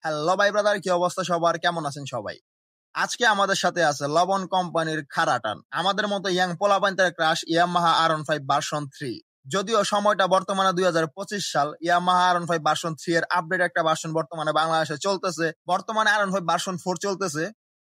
Hello ভাই brother, কি অবস্থা সবার? কেমন আছেন সবাই? আজকে আমাদের সাথে আছে লবণ কোম্পানির খারাটান। আমাদের মতো ইয়াং পোলাপাইনদের ক্রাশ ইয়ামাহা R15 ভার্সন 3। যদিও সময়টা বর্তমানে 2025 সাল, ইয়ামাহা R15 ভার্সন 3 এর আপডেট একটা ভার্সন বর্তমানে বাংলাদেশে চলতেছে। বর্তমানে R15 ভার্সন 4 চলতেছে।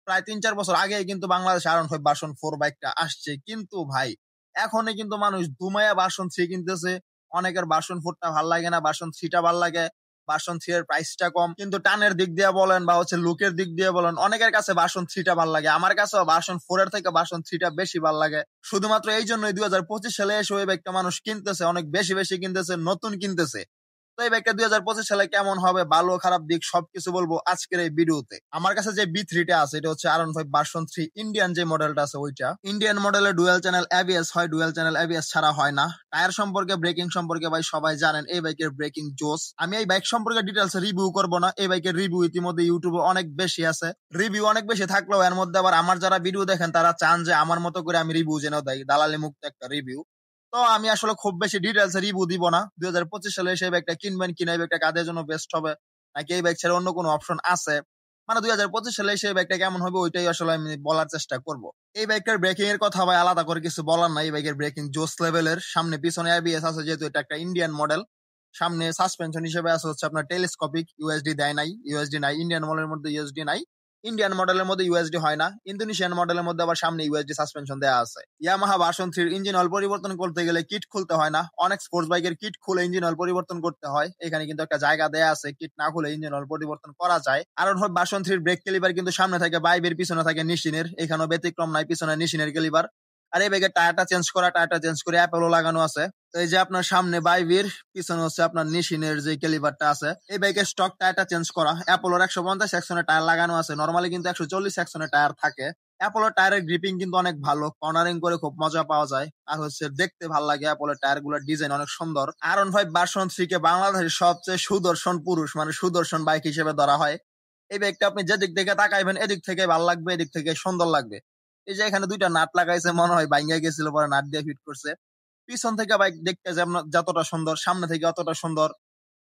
প্রায় 3-4 বছর আগেই কিন্তু বাংলাদেশে R15 ভার্সন 4 বাইকটা আসছে। কিন্তু ভাই, এখনই কিন্তু মানুষ দুমায়া ভার্সন 3 কিনতেছে। অনেকের ভার্সন 4টা ভাল লাগে না, ভার্সন 3টা ভাল লাগে। ভার্সন 3 এর প্রাইসটা কম, কিন্তু টানের দিক দিয়ে বলেন বা লুকের দিক দিয়ে বলেন, অনেকের কাছে ভার্সন 3টা ভালো লাগে। আমার কাছেও ভার্সন 4 এর থেকে ভার্সন 3টা বেশি ভালো লাগে। শুধুমাত্র এই জন্যই 2025 সালে এসে ওই বাইকটা মানুষ কিনতেছে, অনেক বেশি বেশি কিনতেছে, নতুন কিনতেছে। তো এই বাইকটা 2025 সালে কেমন হবে, ভালো খারাপ দিক সবকিছু বলবো আজকের এই ভিডিওতে। আমার কাছে যে B3টা আছে এটা হচ্ছে R15 ভার্সন 3 ইন্ডিয়ান যে মডেলটা আছে ওইটা। ইন্ডিয়ান মডেলে ডুয়াল চ্যানেল ABS হয়, ডুয়াল চ্যানেল ABS ছাড়া হয় না। টায়ার সম্পর্কে, ব্রেকিং সম্পর্কে ভাই সবাই জানেন এই বাইকের ব্রেকিং জোস। আমি এই বাইক সম্পর্কে ডিটেলস রিভিউ করব না, এই বাইকের রিভিউ ইতিমধ্যে ইউটিউবে অনেক বেশি আছে। রিভিউ অনেক বেশি থাকলেও এর মধ্যে আবার আমার যারা ভিডিও দেখেন তারা চান যে আমার মতো করে আমি রিভিউ যেন দেই, দালালি মুক্ত একটা রিভিউ। তো আমি আসলে খুব বেশি ডিটেলস রিভিউ দিব না। 2025 সালে সেই বাইকটা কিনবেন কিনা, এই বাইকটা কাদের জন্য বেস্ট হবে, নাকি এই বাইক ছাড়া অন্য কোনো অপশন আছে, মানে 2025 সালে সেই বাইকটা কেমন হবে ওইটাই আসলে আমি বলার চেষ্টা করব। এই বাইকটার ব্রেকিং এর কথা ভাই আলাদা করে কিছু বলার নাই। এই বাইকের ব্রেকিং জোস লেভেলের। সামনে পিছনে ABS আছে, যেহেতু এটা একটা ইন্ডিয়ান মডেল। সামনে সাসপেনশন হিসেবে আছে হচ্ছে আপনার টেলিস্কোপিক, ইউএসডি দেয় নাই, ইউএসডি নাই ইন্ডিয়ান মডেলের মধ্যে, ইউএসডি নাই। ইন্ডিয়ান মডেলের মধ্যে ইউএসডি হয় না, ইন্দোনেশিয়ান মডেলের মধ্যে আবার সামনে ইউএসডি সাসপেনশন দেওয়া আছে। ইয়ামাহা ভার্সন 3 ইঞ্জিন অয়েল পরিবর্তন করতে গেলে কিট খুলতে হয় না। অনেক স্পোর্টস বাইকের কিট খুলে ইঞ্জিন অয়েল পরিবর্তন করতে হয়, এখানে কিন্তু একটা জায়গা দেয়া আছে, কিট না খুলে ইঞ্জিন অয়েল পরিবর্তন করা যায়। আর ভার্সন 3 ব্রেক ক্যালিপার কিন্তু সামনে থাকে বাইবের, পিছনে থাকে নিশিনের। এখানেও ব্যতিক্রম নাই, পিছনে নিশিনের ক্যালিপার। আর এই বাইকের টায়ারটা চেঞ্জ করে অ্যাপেলো লাগানো আছে। তো এই যে আপনার সামনে বাইবির, পিছনে হচ্ছে আপনার নিশিনের যে ক্যালিপারটা আছে। এই বাইকের স্টক টায়ারটা চেঞ্জ করা। অ্যাপোলোর 150 সেকশনের টায়ার লাগানো আছে, নরমালি কিন্তু 140 সেকশনের টায়ার থাকে। অ্যাপোলোর টায়ারের গ্রিপিং কিন্তু অনেক ভালো, কর্নারিং করে খুব মজা পাওয়া যায়। আর হচ্ছে দেখতে ভালো লাগে, অ্যাপোলোর টায়ার গুলোর ডিজাইন অনেক সুন্দর। R15 ভার্সন 3 কে বাংলাদেশের সবচেয়ে সুদর্শন পুরুষ, মানে সুদর্শন বাইক হিসেবে ধরা হয়। এই বাইকটা আপনি যেদিক থেকে তাকাইবেন এদিক থেকে ভালো লাগবে, এদিক থেকে সুন্দর লাগবে। এই যে এখানে দুইটা নাট লাগাইছে, মনে হয় ভাঙ্গা গেছিল, পরে নাট দিয়ে ফিট করছে। পিছন থেকে বাইক দেখতে যতটা সুন্দর, সামনে থেকে অতটা সুন্দর।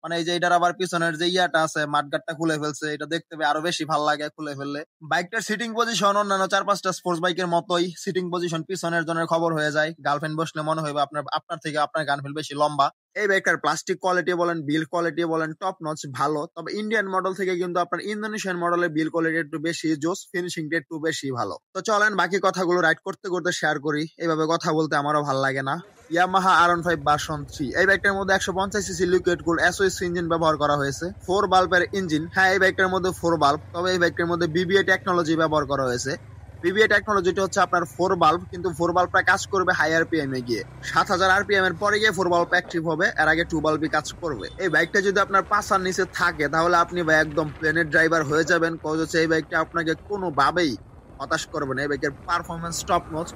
মানে এই যে এটার আবার পিছনের যে ইয়াটা আছে, মাঠগাটটা খুলে ফেলছে, এটা দেখতে আরো বেশি ভালো লাগে খুলে ফেললে। বাইকটার সিটিং পজিশন অন্যান্য 4-5টা স্পোর্টস বাইকের মতোই। সিটিং পজিশন পিছনের জনের খবর হয়ে যায়। গার্লফ্রেন্ড বসলে মনে হবে আপনার থেকে আপনার গার্লফ্রেন্ড বেশি লম্বা। এই বাইকটার প্লাস্টিক কোয়ালিটি বলেন, বিল্ড কোয়ালিটি বলেন, টপ নচ ভালো। তবে ইন্ডিয়ান মডেল থেকে কিন্তু আপনার ইন্দোনেশিয়ান মডেলের বিল্ড কোয়ালিটি একটু বেশি জোস, ফিনিশিংটা একটু বেশি ভালো। তো চলেন বাকি কথাগুলো রাইড করতে করতে শেয়ার করি। এইভাবে কথা বলতে আমারও ভালো লাগে না। ইয়ামাহা R15 ভার্সন 3 এই বাইকটার মধ্যে 150 CC liquid cooled SOS engine ব্যবহার করা হয়েছে। 4 বাল্বের ইঞ্জিন। হ্যাঁ, এই বাইকটার মধ্যে 4 বাল্ব, তবে এই বাইকটার মধ্যে BBA টেকনোলজি ব্যবহার করা হয়েছে। BBA টেকনোলজিটা হচ্ছে আপনার 4 বাল্ব, কিন্তু 4 বাল্বটা কাজ করবে হাই RPM এ গিয়ে। 7000 RPM এর পরে গিয়ে 4 বাল্ব অ্যাক্টিভ হবে, এর আগে 2 বাল্বই কাজ করবে। এই বাইকটা যদি আপনার 5 নিচে থাকে তাহলে আপনি ভাই একদম প্লেনের ড্রাইভার হয়ে যাবেন। কজ হচ্ছে এই বাইকটা আপনাকে কোনোভাবেই হতাশ করবে না। এই বাইকের পারফরমেন্স টপ নচ।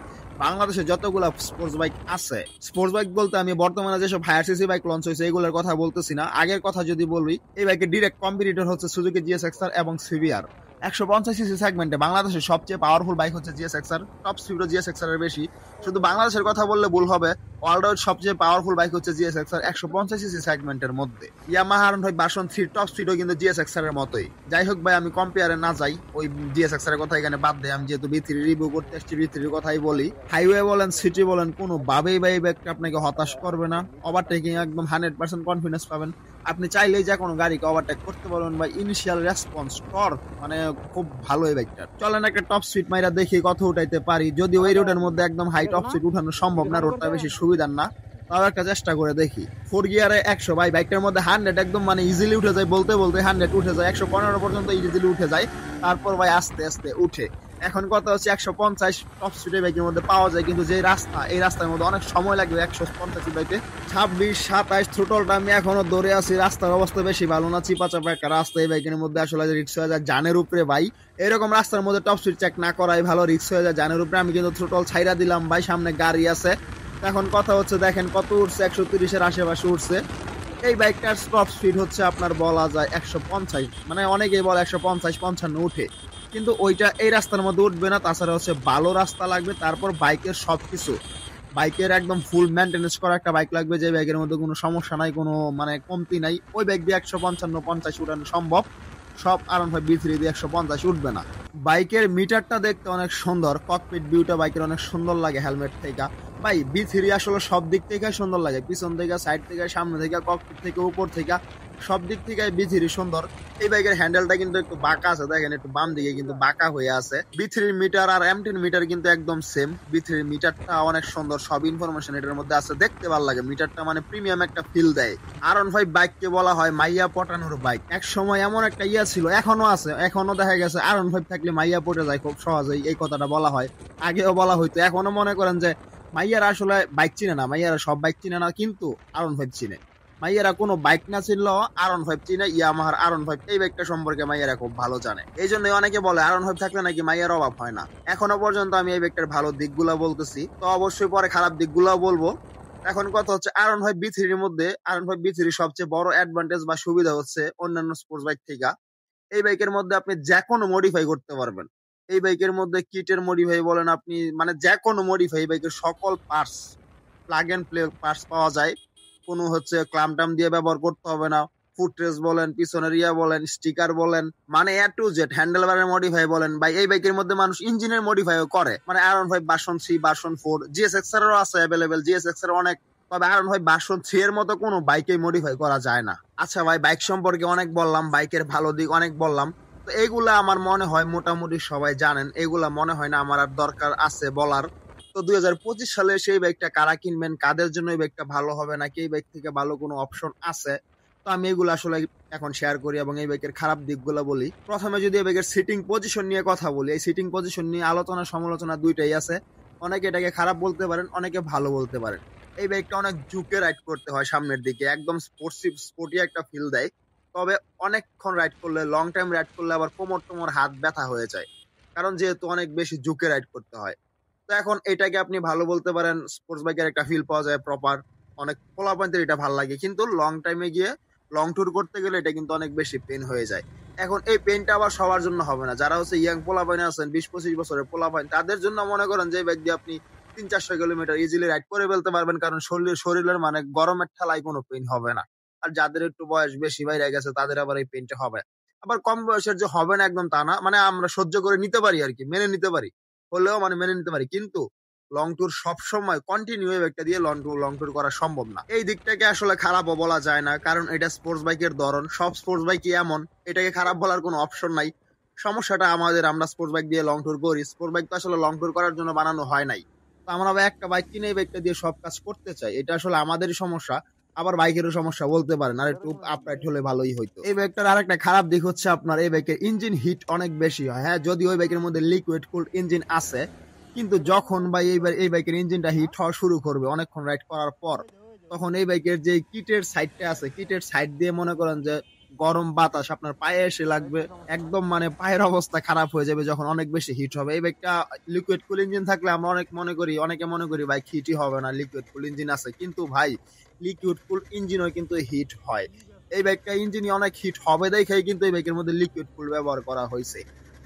বাংলাদেশে যতগুলো স্পোর্টস বাইক আছে, স্পোর্টস বাইক বলতে আমি বর্তমানে যেসব হায়ার সিসি বাইক লঞ্চ হয়েছে এগুলোর কথা বলতেছি না, আগের কথা যদি বলি, এই বাইকের ডিরেক্ট কম্পিটিটর হচ্ছে সুজুকি GSX-R এবং CBR। 150 সিসি সেগমেন্টে বাংলাদেশের সবচেয়ে পাওয়ারফুল বাইক হচ্ছে GSX-R, টপ স্পিডও GSX-R এর বেশি। শুধু বাংলাদেশের কথা বললে ভুল হবে, ওয়ার্ল্ড ওয়াইড সবচেয়ে পাওয়ারফুল বাইক হচ্ছে GSX-R 150 সিসি সেগমেন্টের মধ্যে। ইয়ামাহা R15 ভার্সন 3 টপ স্পিডও কিন্তু GSX-R এর মতোই। যাই হোক ভাই, আমি কম্পেয়ারে না যাই, ওই GSX-R এর কথা এখানে বাদ দেয়। আমি যেহেতু B3 রিভিউ করতে এসেছি, B3 এর কথাই বলি। হাইওয়ে বলেন, সিটি বলেন, কোনো ভাবেই ভাই বাইকটা আপনাকে হতাশ করবে না। ওভারটেকিং একদম 100% কনফিডেন্স পাবেন। আপনি চাইলেই যে কোনো গাড়িকে ওভারটেক করতে পারবেন ভাই। ইনিশিয়াল রেসপন্স টর্ক মানে খুব ভালো এই বাইকটা। চলেন একটা টপ স্পিড মাইরা দেখি কত উঠাইতে পারি। যদি ওই রোডের মধ্যে একদম হাই টপ স্পিড উঠানো সম্ভব না, রোডটা বেশি সুবিধার না, তাও একটা চেষ্টা করে দেখি। 4 গিয়ারে 100 ভাই, বাইকটার মধ্যে 100 একদম মানে ইজিলি উঠে যায়, বলতে বলতে 100 উঠে যায়, 115 পর্যন্ত ইজিলি উঠে যায়। তারপর ভাই আস্তে আস্তে উঠে। এখন কথা হচ্ছে 150 টপ স্পিডের বাইকের মধ্যে পাওয়া যায়, কিন্তু যে রাস্তা, এই রাস্তার মধ্যে অনেক সময় লাগবে 150 বাইকে। 26, 27 থ্রোটলটা আমি এখনো দৌড়ে আছি। রাস্তার অবস্থা বেশি ভালো না, চিপা চাপা একটা রাস্তা। এই বাইকের মধ্যে আসলে রিক্স হয়ে যায় জানের উপরে ভাই। এরকম রাস্তার মধ্যে টপ স্পিড চেক না করাই ভালো, রিক্স হয়ে যায় জানের উপরে। আমি কিন্তু থ্রোটল ছাইরা দিলাম ভাই, সামনে গাড়ি আছে। এখন কথা হচ্ছে দেখেন কত উঠছে, 130-এর আশেপাশে উঠছে। এই বাইকটার টপ স্পিড হচ্ছে আপনার বলা যায় 150, মানে অনেকেই বলে 150-55 উঠে, কিন্তু ওইটা এই রাস্তার মধ্যে উঠবে না। তাছাড়া হচ্ছে ভালো রাস্তা লাগবে, তারপর বাইকের সবকিছু, বাইকের একদম ফুল মেনটেনেন্স করা একটা বাইক লাগবে, যে বাইকের মধ্যে কোনো সমস্যা নাই, কোনো মানে কমতি নাই। ওই বাইক দিয়ে 155-50 উঠানো সম্ভব। সব R15 B3 দিয়ে 150 উঠবে না। বাইকের মিটারটা দেখতে অনেক সুন্দর, ককপিট ভিউটা বাইকের অনেক সুন্দর লাগে হেলমেট থেকে। ভাই B3 আসলে সব দিক থেকে সুন্দর লাগে, পিছন থেকে, সাইড থেকে, সামনে থেকে, ককপিট থেকে, উপর থেকে, সব দিক থেকে B3 সুন্দর। এই বাইকের হ্যান্ডেলটা কিন্তু একটু বাঁকা আছে, দেখেন একটু বাম দিকে কিন্তু বাঁকা হয়ে আছে। B3 মিটার আর M10 মিটার কিন্তু একদম সেম। B3 মিটারটা অনেক সুন্দর, সব ইনফরমেশন এটার মধ্যে আছে, দেখতে ভালো লাগে। মিটারটা মানে প্রিমিয়াম একটা ফিল দেয়। R15 বাইককে বলা হয় মাইয়া পটানোর বাইক। এক সময় এমন একটা ইয়া ছিল, এখনো আছে, এখনো দেখা গেছে R15 থাকলে মাইয়া পটে যায় খুব সহজেই, এই কথাটা বলা হয়, আগেও বলা হইতো। এখনো মনে করেন যে মাইয়ারা আসলে বাইক চিনে না, মাইয়ারা সব বাইক চিনে না, কিন্তু R15 চিনে। মাইয়ারা কোনো বাইক না চিনলেও R15 চিনে, ইয়ামাহার R15 এই বাইকটা সম্পর্কে মাইয়ারা খুব ভালো জানে। এই জন্য অনেকে বলে R15 থাকলে নাকি মাইয়ার অভাব হয় না। এখনো পর্যন্ত আমি এই বাইকটার ভালো দিকগুলো বলতেছি, তো অবশ্যই পরে খারাপ দিকগুলো বলবো। এখন কথা হচ্ছে R15 B3 এর মধ্যে R15 B3 সবচেয়ে বড় অ্যাডভান্টেজ বা সুবিধা হচ্ছে অন্যান্য স্পোর্টস বাইক থেকে, এই বাইকের মধ্যে আপনি যে কোনো মডিফাই করতে পারবেন। এই বাইকের মধ্যে কিটের মডিফাই বলেন, আপনি মানে যে কোনো মডিফাই, এই বাইকের সকল parts, plug and play parts পাওয়া যায়। কোনো হচ্ছে ক্লাম টাম দিয়ে ব্যবহার করতে হবে না। ফুটরেস বলেন, পিছনের ইয়া বলেন, স্টিকার বলেন, মানে এ টু জেড, হ্যান্ডেল বারের মডিফাই বলেন। ভাই এই বাইকের মধ্যে মানুষ ইঞ্জিনের মডিফাইও করে, মানে R15 ভার্সন 3, ভার্সন 4, GSX এরও আছে অ্যাভেলেবেল, GSX এর অনেক। তবে R15 ভার্সন 3 এর মতো কোনো বাইকে মডিফাই করা যায় না। আচ্ছা ভাই, বাইক সম্পর্কে অনেক বললাম, বাইকের ভালো দিক অনেক বললাম, তো এইগুলা আমার মনে হয় মোটামুটি সবাই জানেন। এগুলা মনে হয় না আমার আর দরকার আছে বলার। তো 2025 সালে সেই বাইকটা কারা কিনবেন, কাদের জন্য এই বাইকটা ভালো হবে, নাকি এই বাইক থেকে ভালো কোনো অপশন আছে, তো আমি এগুলো আসলে এখন শেয়ার করি এবং এই বাইকের খারাপ দিকগুলো বলি। প্রথমে যদি এই বাইকের সিটিং পজিশন নিয়ে কথা বলি, এই সিটিং পজিশন নিয়ে আলোচনা সমালোচনা দুইটাই আছে। অনেকে এটাকে খারাপ বলতে পারেন, অনেকে ভালো বলতে পারেন। এই বাইকটা অনেক ঝুঁকে রাইড করতে হয় সামনের দিকে, একদম স্পোর্টি একটা ফিল দেয়। তবে অনেকক্ষণ রাইড করলে, লং টাইম রাইড করলে আবার কোমর টোমর হাত ব্যথা হয়ে যায়, কারণ যেহেতু অনেক বেশি ঝুঁকে রাইড করতে হয়। তো এখন এটাকে আপনি ভালো বলতে পারেন, স্পোর্টস বাইকের একটা ফিল পাওয়া যায় প্রপার, অনেক পোলাপয়েন্টের এটা ভালো লাগে। কিন্তু লং টাইমে গিয়ে লং ট্যুর করতে গেলে এটা কিন্তু অনেক বেশি পেন হয়ে যায়। এখন এই পেনটা আবার সবার জন্য হবে না। যারা হচ্ছে ইয়াং পোলাপয়েন্ট আছেন, 20-25 বছরের পোলাপয়েন্ট, তাদের জন্য মনে করেন যে বাইক দিয়ে আপনি 300-400 কিলোমিটার ইজিলি রাইড করে ফেলতে পারবেন, কারণ শরীরের মানে গরমের ঠেলায় কোনো পেন হবে না। আর যাদের একটু বয়স বেশি বাইরে গেছে, তাদের আবার এই পেনটা হবে। আবার কম বয়সের যে হবে না একদম তা না, মানে আমরা সহ্য করে নিতে পারি আর কি, মেনে নিতে পারি, হলেও মানে মেনে নিতে পারি। কিন্তু লং ট্যুর সবসময় কন্টিনিউ একটা দিয়ে লং ট্যুর করা সম্ভব না। এই দিকটাকে আসলে খারাপও বলা যায় না, কারণ এটা স্পোর্টস বাইকের ধরন, সব স্পোর্টস বাইকই এমন, এটাকে খারাপ বলার কোনো অপশন নাই। সমস্যাটা আমাদের, আমরা স্পোর্টস বাইক দিয়ে লং ট্যুর করি, স্পোর্টস বাইক তো আসলে লং ট্যুর করার জন্য বানানো হয় নাই। তো আমরা একটা বাইক কিনে এই বাইকটা দিয়ে সব কাজ করতে চাই, এটা আসলে আমাদেরই সমস্যা। আবার বাইকেরও সমস্যা বলতে পারেন, আর একটু আপরাইট হলে ভালোই হইতো। এই বাইকটার আরেকটা খারাপ দিক হচ্ছে আপনার এই বাইকের ইঞ্জিন হিট অনেক বেশি হয়। হ্যাঁ, যদি ওই বাইকের মধ্যে লিকুইড কুলড ইঞ্জিন আছে, কিন্তু যখন ভাই এই বাইকের ইঞ্জিনটা হিট হওয়া শুরু করবে অনেকক্ষণ রাইড করার পর, তখন এই বাইকের যে কিটের সাইডটা আছে, কিটের সাইড দিয়ে মনে করেন যে গরম বাতাস আপনার পায়ে এসে লাগবে, একদম মানে পায়ের অবস্থা খারাপ হয়ে যাবে যখন অনেক বেশি হিট হবে। এই বাইকটা লিকুইড কুল ইঞ্জিন থাকলে আমরা অনেকে মনে করি বাইক হিটই হবে না, লিকুইড কুল ইঞ্জিন আছে, কিন্তু ভাই লিকুইড কুল ইঞ্জিনও কিন্তু হিট হয়। এই বাইকটা ইঞ্জিনই অনেক হিট হবে দেখেই কিন্তু এই বাইকের মধ্যে লিকুইড কুল ব্যবহার করা হয়েছে।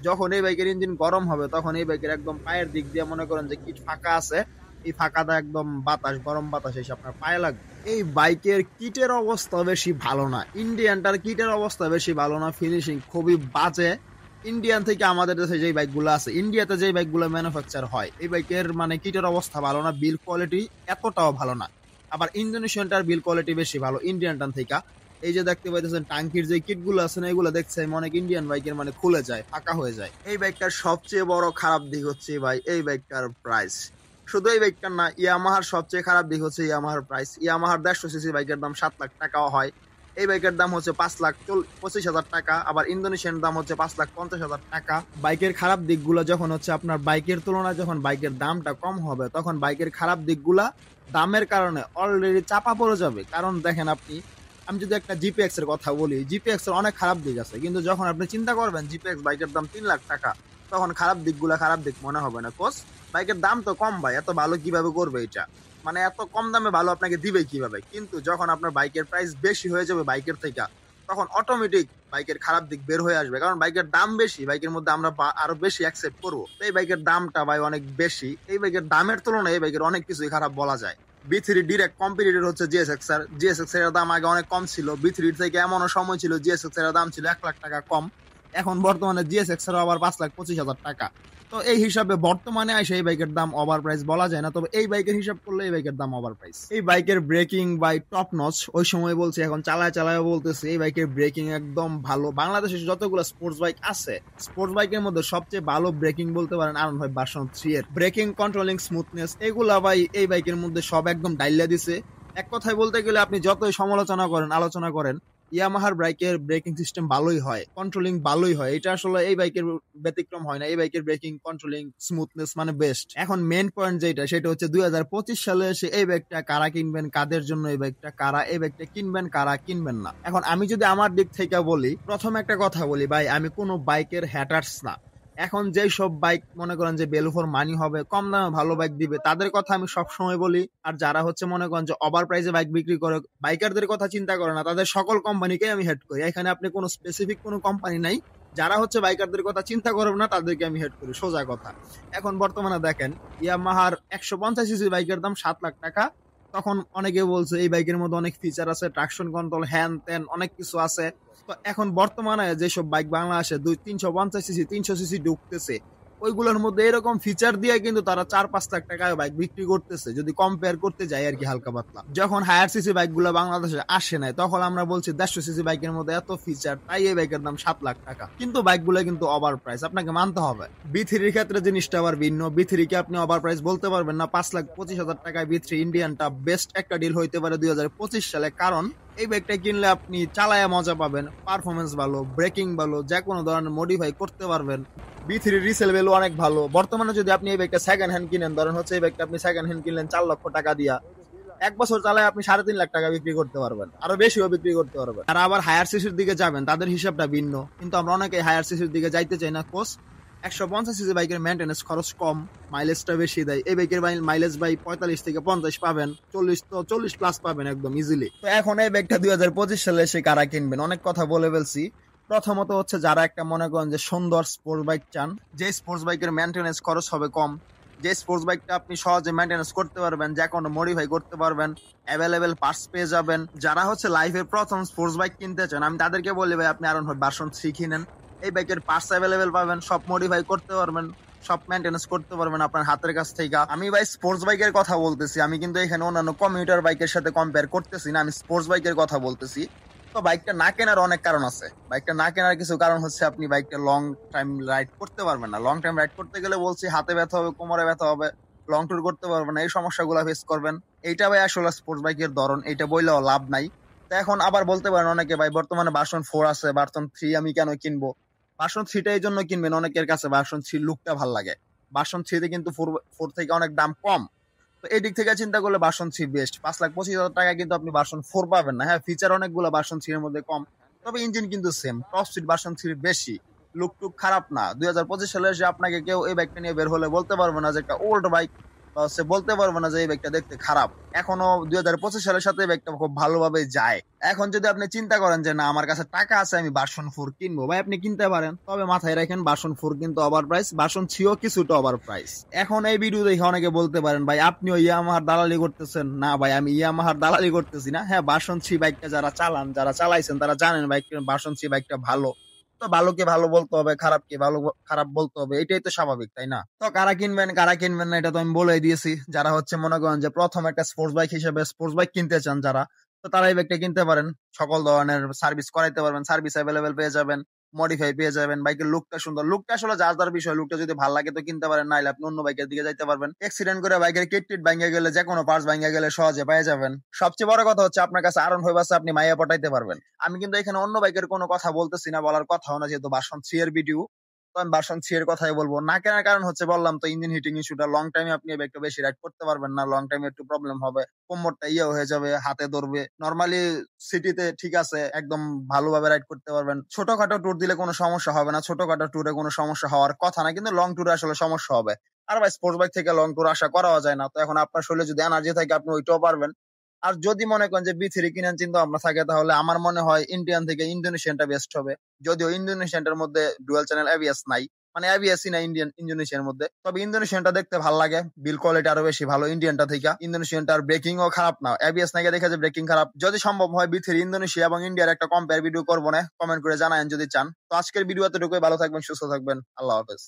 যখন এই বাইকের ইঞ্জিন গরম হবে, তখন এই বাইকের একদম পায়ের দিক দিয়ে মনে করেন যে কিট ফাঁকা আছে, এই ফাঁকাটা একদম বাতাস, গরম বাতাস এসে আপনার পায়ে লাগবে। এই বাইকের কিটের অবস্থা বেশি ভালো না, ইন্ডিয়ানটার কিটের অবস্থা বেশি ভালো না, ফিনিশিং খুবই বাজে। ইন্ডিয়ান থেকে আমাদের দেশে যে বাইকগুলো আছে, ইন্ডিয়াতে যে বাইকগুলো ম্যানুফ্যাকচার হয়, এই বাইকের মানে কিটের অবস্থা ভালো না, বিল কোয়ালিটি এতটাও ভালো না। আবার ইন্দোনেশিয়ানটার বিল কোয়ালিটি বেশি ভালো ইন্ডিয়ানটার থেকে। এই যে দেখতে পাইতেছেন টাঙ্কির যে কিট গুলো আছে না, এগুলো দেখছে অনেক ইন্ডিয়ান বাইকের মানে খুলে যায়, ফাঁকা হয়ে যায়। এই বাইকটার সবচেয়ে বড় খারাপ দিক হচ্ছে ভাই এই বাইকটার প্রাইস। শুধু এই বাইকটার না, ইয়ামাহার সবচেয়ে খারাপ দিক হচ্ছে ইয়ামাহার প্রাইস। ইয়ামাহার 150 সিসি বাইকের দাম 7 লাখ টাকাও হয়, এই বাইকের দাম হচ্ছে 5,25,000 টাকা। আবার ইন্দোনেশিয়ান দাম হচ্ছে 5,50,000 টাকা। বাইকের খারাপ দিকগুলো যখন হচ্ছে আপনার বাইকের তুলনায় যখন বাইকের দামটা কম হবে, তখন বাইকের খারাপ দিকগুলা দামের কারণে অলরেডি চাপা পড়ে যাবে। কারণ দেখেন আপনি, আমি যদি একটা জিপিএক্স এর কথা বলি, জিপিএক্স এর অনেক খারাপ দিক আছে, কিন্তু যখন আপনি চিন্তা করবেন জিপিএক্স বাইকের দাম 3 লাখ টাকা, তখন খারাপ দিকগুলা খারাপ দিক মনে হবে না। কোস বাইকের দাম তো কম ভাই, এত ভালো কিভাবে করবে এটা, মানে এত কম দামে ভালো আপনাকে দিবে কিভাবে? কিন্তু যখন আপনার বাইকের প্রাইস বেশি হয়ে যাবে বাইকের থেকে, তখন অটোমেটিক বাইকের খারাপ দিক বের হয়ে আসবে, কারণ বাইকের দাম বেশি, বাইকের মধ্যে আমরা আরো বেশি অ্যাকসেপ্ট করবো। এই বাইকের দামটা ভাই অনেক বেশি, এই বাইকের দামের তুলনায় এই বাইকের অনেক কিছুই খারাপ বলা যায়। B3 ডিরেক্ট কম্পিটিটর হচ্ছে GSX এর। GSX এর দাম আগে অনেক কম ছিল, B3 থেকে এমনও সময় ছিল GSX এর দাম ছিল 1 লাখ টাকা কম, এখন বর্তমানে জিএসএক্স এর আবার 5,25,000 টাকা। তো এই হিসাবে বর্তমানে এসে এই বাইকের দাম ওভার প্রাইস বলা যায় না, তবে এই বাইকের হিসাব করলে এই বাইকের দাম ওভার প্রাইস। এই বাইকের ব্রেকিং বাই টপ নচ, ওই সময় বলছি এখন চালায় চালায় বলতেছি এই বাইকের ব্রেকিং একদম ভালো। বাংলাদেশে যতগুলো স্পোর্টস বাইক আছে, স্পোর্টস বাইকের মধ্যে সবচেয়ে ভালো ব্রেকিং বলতে পারেন আরন ভাই ভার্সন 3 এর ব্রেকিং, কন্ট্রোলিং, স্মুথনেস এগুলা ভাই এই বাইকের মধ্যে সব একদম ডাইলা দিছে। এক কথায় বলতে গেলে আপনি যতই সমালোচনা করেন, আলোচনা করেন, ইয়ামাহার বাইকের ব্রেকিং সিস্টেম ভালোই হয়, কন্ট্রোলিং ভালোই হয়। এটা আসলে এই বাইকের ব্যতিক্রম হয় না। এই বাইকের ব্রেকিং, কন্ট্রোলিং, স্মুথনেস মানে বেস্ট। এখন মেন পয়েন্ট যেটা, সেটা হচ্ছে 2025 সালে এসে এই বাইকটা কারা কিনবেন, কাদের জন্য এই বাইকটা, কারা এই বাইকটা কিনবেন, কারা কিনবেন না। এখন আমি যদি আমার দিক থেকে বলি, প্রথম একটা কথা বলি ভাই, আমি কোনো বাইকের হ্যাটার্স না। এখন যেই সব বাইক মনে করেন যে ভ্যালু ফর মানি হবে, কম দামে ভালো বাইক দিবে, তাদের কথা আমি সব সময় বলি। আর যারা হচ্ছে মনে করেন যে ওভার প্রাইসে বাইক বিক্রি করে, বাইকারদের কথা চিন্তা করে না, তাদের সকল কোম্পানিকে আমি হেড করি। এখানে আপনি কোনো স্পেসিফিক কোনো কোম্পানি নাই, যারা হচ্ছে বাইকারদের কথা চিন্তা করবে না তাদেরকে আমি হেড করি, সোজা কথা। এখন বর্তমানে দেখেন ইয়ামাহার 150 সিসি বাইকের দাম 7 লাখ টাকা। তখন অনেকে বলছে এই বাইকের মধ্যে অনেক ফিচার আছে, ট্রাকশন কন্ট্রোল, হ্যান ত্যান অনেক কিছু আছে। তো এখন বর্তমানে যেসব বাইক বাংলাদেশে 350 সিসি, 300 সিসি ঢুকতেছে, ওইগুলোর মধ্যে এরকম ফিচার দিয়ে কিন্তু তারা 4-5 লাখ টাকায় বাইক বিক্রি করতেছে, যদি কম্পেয়ার করতে যাই আর কি হালকা পাতলা। যখন হায়ার সিসি বাইক গুলো বাংলাদেশে আসে নাই, তখন আমরা বলছি 150 সিসি বাইকের মধ্যে এত ফিচার, তাই এই বাইকের দাম 7 লাখ টাকা। কিন্তু বাইকগুলো কিন্তু ওভার প্রাইস, আপনাকে মানতে হবে। বি3 ক্ষেত্রে জিনিসটা আবার ভিন্ন। বি3 কে আপনি ওভার প্রাইস বলতে পারবেন না। 5,25,000 টাকায় বি3 ইন্ডিয়ানটা বেস্ট একটা ডিল হইতে পারে 2025 সালে। কারণ এই বাইকটা কিনলে আপনি চালায়া মজা পাবেন, পারফরমেন্স ভালো, ব্রেকিং ভালো, যে কোনো ধরনের মডিফাই করতে পারবেন। বি3 রিসেল ভ্যালু অনেক ভালো। বর্তমানে যদি আপনি এই বাইকটা সেকেন্ড হ্যান্ড কিনেন, ধরেন হচ্ছে এই বাইকটা আপনি সেকেন্ড হ্যান্ড কিনলেন 4 লক্ষ টাকা দিয়া, 1 বছর চালায় আপনি 3.5 লাখ টাকা বিক্রি করতে পারবেন, আরো বেশিও বিক্রি করতে পারবেন। আর আবার হায়ার সিসির দিকে যাবেন, তাদের হিসাবটা ভিন্ন। কিন্তু আমরা অনেকে হায়ার সিসির দিকে যাইতে চাই না। কোস 150 সিসি বাইকের মেইনটেনেন্স খরচ কম, মাইলেজটা বেশি দেয়। এই বাইকের মাইলেজ ভাই 45 থেকে 50 পাবেন, 40 প্লাস পাবেন একদম ইজিলি। তো এখন এই বাইকটা 2025 সালে এসে কারা কিনবেন, অনেক কথা বলে ফেলছি। প্রথমত হচ্ছে যারা একটা মনে করেন যে সুন্দর স্পোর্টস বাইক চান, যে স্পোর্টস বাইকের মেইনটেনেন্স খরচ হবে কম, যে স্পোর্টস বাইকটা আপনি সহজে মেইনটেনেন্স করতে পারবেন, যে কোনো মডিফাই করতে পারবেন, অ্যাভেলেবেল পার্টস পেয়ে যাবেন। যারা হচ্ছে লাইফের প্রথম স্পোর্টস বাইক কিনতে চান, আমি তাদেরকে বলি ভাই আপনি আরন ভার্সন 3 কিনেন। এই বাইকের পার্টস অ্যাভেলেবেল পাবেন, সব মডিফাই করতে পারবেন, সব মেইনটেনেন্স করতে পারবেন আপনার হাতের কাছ থেকে। আমি ভাই স্পোর্টস বাইকের কথা বলতেছি, আমি কিন্তু এখানে অন্যান্য কমিউটার বাইকের সাথে কম্পেয়ার করতেছি না, আমি স্পোর্টস বাইকের কথা বলতেছি। তো বাইকটা না কেনার অনেক কারণ আছে। বাইকটা না কেনার কিছু কারণ হচ্ছে আপনি বাইকটা লং টাইম রাইড করতে পারবেন না। লং টাইম রাইড করতে গেলে বলছি হাতে ব্যথা হবে, কোমরে ব্যথা হবে, লং ট্যুর করতে পারবেন না, এই সমস্যাগুলো ফেস করবেন। এইটা ভাই আসলে স্পোর্টস বাইকের ধরন, এইটা বললেও লাভ নাই। তো এখন আবার বলতে পারেন অনেকে ভাই বর্তমানে ভার্সন 4 আছে, ভার্সন 3 আমি কেন কিনবো? ভার্সন 3টা এই জন্য কিনবেন, অনেকের কাছে ভার্সন 3 লুকটা ভাল লাগে। ভার্সন 3 কিন্তু 4 থেকে অনেক দাম কম। তো এই দিক থেকে চিন্তা করলে ভার্সন 3 বেস্ট। 5,25,000 টাকা কিন্তু আপনি ভার্সন 4 পাবেন না। হ্যাঁ, ফিচার অনেকগুলো ভার্সন 3 এর মধ্যে কম, তবে ইঞ্জিন কিন্তু সেম। টপ স্পিড ভার্সন 3 বেশি, লুক টুক খারাপ না। 2025 সালে এসে আপনাকে কেউ এই বাইকটা নিয়ে বের হলে বলতে পারবে না যে একটা ওল্ড বাইক, সে বলতে পারবে না যে এই বাইকটা দেখতে খারাপ। এখনো 2025 সালের সাথে এই বাইকটা খুব ভালোভাবে যায়। এখন যদি আপনি চিন্তা করেন যে না আমার কাছে টাকা আছে আমি ভার্সন 4 কিনবো, ভাই আপনি কিনতে পারেন, তবে মাথায় রাখেন ভার্সন 4 কিন্তু ওভার প্রাইস, ভার্সন 3 ও কিছুটা ওভার প্রাইস। এখন এই ভিডিও দেখে অনেকে বলতে পারেন ভাই আপনিও ইয়ামাহার দালালি করতেছেন। না ভাই, আমি ইয়ামাহার দালালি করতেছি না। হ্যাঁ, ভার্সন 3 বাইকটা যারা চালান, যারা চালাইছেন তারা জানেন বাইক ভার্সন 3 বাইকটা ভালো। তো ভালোকে ভালো বলতে হবে, খারাপকে ভালো খারাপ বলতে হবে, এটাই তো স্বাভাবিক, তাই না? তো কারা কিনবেন কারা কিনবেন না এটা তো আমি বলে দিয়েছি। যারা হচ্ছে মনে করেন যে প্রথম একটা স্পোর্টস বাইক হিসেবে স্পোর্টস বাইক কিনতে চান যারা, তো তারা এই বাইকটা কিনতে পারেন। সকল ধরনের সার্ভিস করাইতে পারবেন, সার্ভিস অ্যাভেলেবেল পেয়ে যাবেন, মডিফাই পেয়ে যাবেন। বাইকের লুকটা সুন্দর, লুকটা আসলে যার যার বিষয়। লুকটা যদি ভালো লাগে তো কিনতে পারেন, নাইলে আপনি অন্য বাইকের দিকে যাইতে পারবেন। অ্যাক্সিডেন্ট করে বাইকের কিট টিট ভাঙে গেলে, যে কোনো পার্টস ভাঙে গেলে সহজে পেয়ে যাবেন। সবচেয়ে বড় কথা হচ্ছে আপনার কাছে আরন ফাইভ আছে, আপনি মাইয়া পটাইতে পারবেন। আমি কিন্তু এখানে অন্য বাইকের কোনো কথা বলতেছি না, বলার কথাও না, যেহেতু ভার্সন 3 এর ভিডিও। তো আমি ভার্সন 3 এর কথাই বলবো। না কেনার কারণ হচ্ছে বললাম তো, ইঞ্জিন হিটিং ইস্যুটা। লং টাইমে আপনি একটু বেশি রাইড করতে পারবেন না, লং টাইমে একটু প্রবলেম হবে, কোমরটা ইয়ে হয়ে যাবে, হাতে ধরবে। নরমালি সিটিতে ঠিক আছে, একদম ভালোভাবে রাইড করতে পারবেন। ছোটখাটো ট্যুর দিলে কোনো সমস্যা হবে না, ছোটখাটো ট্যুরে কোনো সমস্যা হওয়ার কথা না, কিন্তু লং ট্যুরে আসলে সমস্যা হবে। আর ভাই স্পোর্টস বাইক থেকে লং ট্যুর আশা করা যায় না। তো এখন আপনার শরীরে যদি এনার্জি থাকে আপনি ওইটাও পারবেন। আর যদি মনে করেন যে বি3 কিনার চিন্তা ভাবনা থাকে, তাহলে আমার মনে হয় ইন্ডিয়ান থেকে ইন্দোনেশিয়ানটা বেস্ট হবে। যদিও ইন্দোনেশিয়ানটার মধ্যে ডুয়াল চ্যানেল এবিএস নাই, মানে এবিএসি না ইন্দোনেশিয়ার মধ্যে। তবে ইন্দোনেশিয়ানটা দেখতে ভালো লাগে, বিল কোয়ালিটি আরো বেশি ভালো ইন্ডিয়ানটা থেকে। ইন্দোনেশিয়ানটার ব্রেকিং ও খারাপ না, এবিএস নাকি দেখে যে ব্রেকিং খারাপ। যদি সম্ভব হয় বিথির ইন্দোনেশিয়া এবং ইন্ডিয়ার একটা কম্পেয়ার ভিডিও করবো না, কমেন্ট করে জানায়েন যদি চান। তো আজকের ভিডিও এতটুকুই, ভালো থাকবেন, সুস্থ থাকবেন, আল্লাহ হাফেজ।